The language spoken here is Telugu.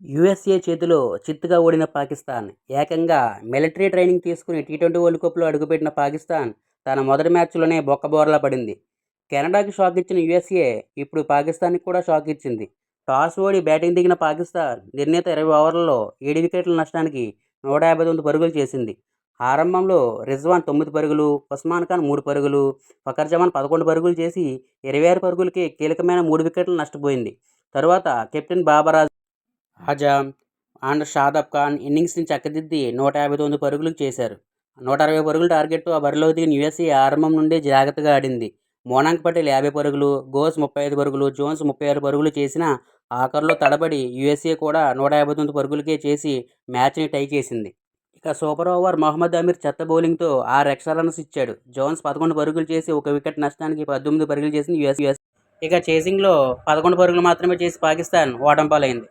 యూఎస్ఏ చేతిలో చిత్తుగా ఓడిన పాకిస్తాన్. ఏకంగా మిలిటరీ ట్రైనింగ్ తీసుకుని టీ20 వరల్డ్ కప్‌లో అడుగుపెట్టిన పాకిస్తాన్ తన మొదటి మ్యాచ్‌లోనే బొక్కబోర్లా పడింది. కెనడాకి షాక్ ఇచ్చిన యూఎస్ఏ ఇప్పుడు పాకిస్తాన్‌కి కూడా షాక్ ఇచ్చింది. టాస్ ఓడి బ్యాటింగ్ దిగిన పాకిస్తాన్ నిర్ణీత 20 ఓవర్లలో 7 వికెట్ల నష్టానికి 159 పరుగులు చేసింది. ఆరంభంలో రిజ్వాన్ 9 పరుగులు, ఉస్మాన్ ఖాన్ 3 పరుగులు, ఫఖర్ జమాన్ 11 పరుగులు చేసి 26 పరుగులకే కీలకమైన 3 వికెట్లు నష్టపోయింది. తరువాత కెప్టెన్ బాబర్ ఆజమ్ అండ్ షాదాబ్ ఖాన్ ఇన్నింగ్స్ని చక్కదిద్ది 159 పరుగులు చేశారు. 160 పరుగుల టార్గెట్తో ఆ బరిలోకి దిగిన యూఎస్ఏ ఆరంభం నుండి జాగ్రత్తగా ఆడింది. మోనాంక్ పటేల్ 50 పరుగులు, ఘోష్ 35 పరుగులు, జోన్స్ 36 పరుగులు చేసినా ఆఖర్లో తడబడి యూఎస్ఏ కూడా 159 పరుగులకే చేసి మ్యాచ్ని టై చేసింది. ఇక సూపర్ ఓవర్ మహమ్మద్ అమీర్ చెత్త బౌలింగ్తో 6 ఎక్స్ట్రా రన్స్ ఇచ్చాడు. జోన్స్ 11 పరుగులు చేసి 1 వికెట్ నష్టానికి 18 పరుగులు చేసింది యూఎస్. ఇక చేసింగ్లో 11 పరుగులు మాత్రమే చేసి పాకిస్తాన్ ఓటమి పాలైంది.